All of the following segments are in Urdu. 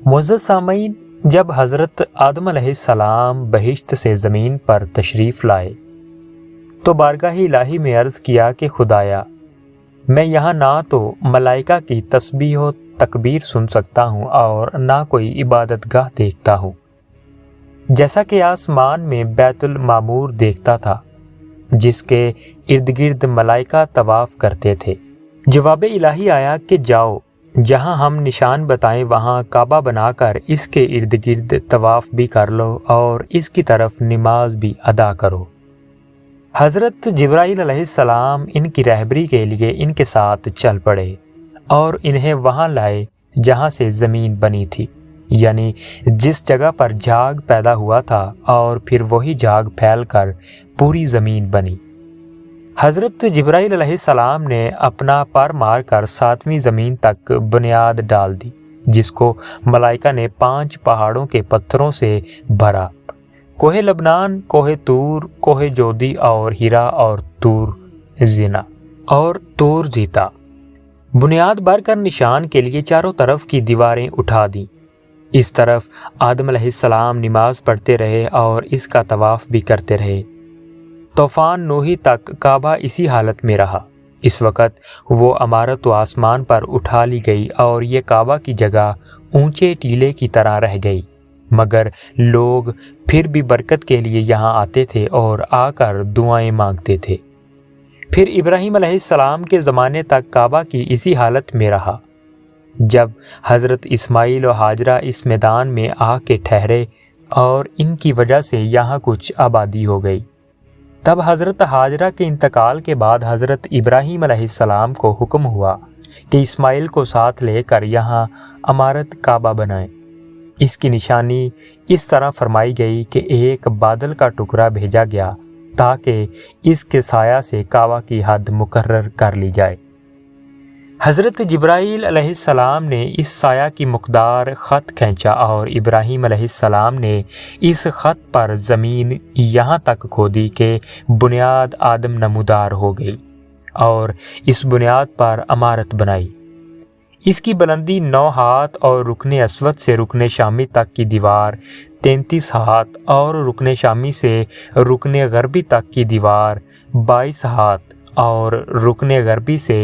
معزز سامعین، جب حضرت آدم علیہ السلام بہشت سے زمین پر تشریف لائے تو بارگاہ الہی میں عرض کیا کہ خدایا، میں یہاں نہ تو ملائکہ کی تسبیح و تکبیر سن سکتا ہوں اور نہ کوئی عبادت گاہ دیکھتا ہوں، جیسا کہ آسمان میں بیت المعمور دیکھتا تھا جس کے ارد گرد ملائکہ طواف کرتے تھے۔ جواب الہی آیا کہ جاؤ، جہاں ہم نشان بتائیں وہاں کعبہ بنا کر اس کے ارد گرد طواف بھی کر لو اور اس کی طرف نماز بھی ادا کرو۔ حضرت جبرائیل علیہ السلام ان کی رہبری کے لیے ان کے ساتھ چل پڑے اور انہیں وہاں لائے جہاں سے زمین بنی تھی، یعنی جس جگہ پر جھاگ پیدا ہوا تھا، اور پھر وہی جھاگ پھیل کر پوری زمین بنی۔ حضرت جبرائیل علیہ السلام نے اپنا پر مار کر 7ویں زمین تک بنیاد ڈال دی، جس کو ملائکہ نے 5 پہاڑوں کے پتھروں سے بھرا: کوہ لبنان، کوہ طور، کوہ جودی اور ہیرا اور طور زینا اور طور زیتا۔ بنیاد بھر کر نشان کے لیے چاروں طرف کی دیواریں اٹھا دیں۔ اس طرف آدم علیہ السلام نماز پڑھتے رہے اور اس کا طواف بھی کرتے رہے۔ طوفان نوحی تک کعبہ اسی حالت میں رہا۔ اس وقت وہ عمارت و آسمان پر اٹھا لی گئی اور یہ کعبہ کی جگہ اونچے ٹیلے کی طرح رہ گئی، مگر لوگ پھر بھی برکت کے لیے یہاں آتے تھے اور آ کر دعائیں مانگتے تھے۔ پھر ابراہیم علیہ السلام کے زمانے تک کعبہ کی اسی حالت میں رہا۔ جب حضرت اسماعیل و ہاجرہ اس میدان میں آ کے ٹھہرے اور ان کی وجہ سے یہاں کچھ آبادی ہو گئی، تب حضرت ہاجرہ کے انتقال کے بعد حضرت ابراہیم علیہ السلام کو حکم ہوا کہ اسماعیل کو ساتھ لے کر یہاں عمارت کعبہ بنائیں۔ اس کی نشانی اس طرح فرمائی گئی کہ ایک بادل کا ٹکڑا بھیجا گیا تاکہ اس کے سایہ سے کعبہ کی حد مقرر کر لی جائے۔ حضرت جبرائیل علیہ السلام نے اس سایہ کی مقدار خط کھینچا اور ابراہیم علیہ السلام نے اس خط پر زمین یہاں تک کھودی کہ بنیاد آدم نمودار ہو گئی اور اس بنیاد پر عمارت بنائی۔ اس کی بلندی 9 ہاتھ اور رکن اسود سے رکن شامی تک کی دیوار 33 ہاتھ اور رکن شامی سے رکن غربی تک کی دیوار 22 ہاتھ اور رکن غربی سے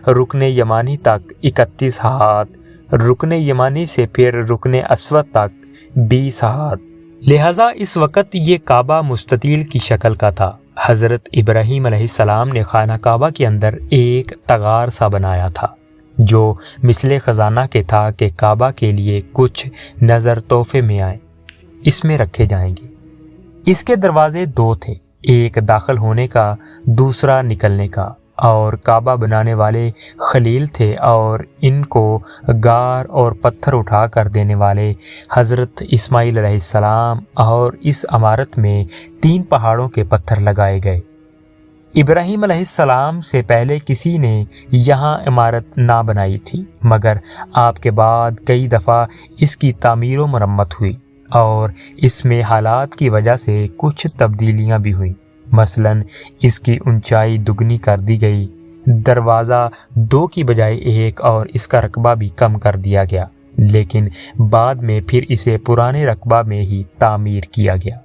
رکن یمانی تک 31 ہاتھ، رکن یمانی سے پھر رکن اسود تک 20 ہاتھ۔ لہٰذا اس وقت یہ کعبہ مستطیل کی شکل کا تھا۔ حضرت ابراہیم علیہ السلام نے خانہ کعبہ کے اندر ایک تغار سا بنایا تھا جو مثل خزانہ کے تھا کہ کعبہ کے لیے کچھ نظر تحفے میں آئے، اس میں رکھے جائیں گے۔ اس کے دروازے 2 تھے، ایک داخل ہونے کا، دوسرا نکلنے کا، اور کعبہ بنانے والے خلیل تھے اور ان کو گار اور پتھر اٹھا کر دینے والے حضرت اسماعیل علیہ السلام، اور اس عمارت میں 3 پہاڑوں کے پتھر لگائے گئے۔ ابراہیم علیہ السلام سے پہلے کسی نے یہاں عمارت نہ بنائی تھی، مگر آپ کے بعد کئی دفعہ اس کی تعمیر و مرمت ہوئی اور اس میں حالات کی وجہ سے کچھ تبدیلیاں بھی ہوئیں۔ مثلاً اس کی اونچائی دگنی کر دی گئی، دروازہ 2 کی بجائے 1 اور اس کا رقبہ بھی کم کر دیا گیا، لیکن بعد میں پھر اسے پرانے رقبہ میں ہی تعمیر کیا گیا۔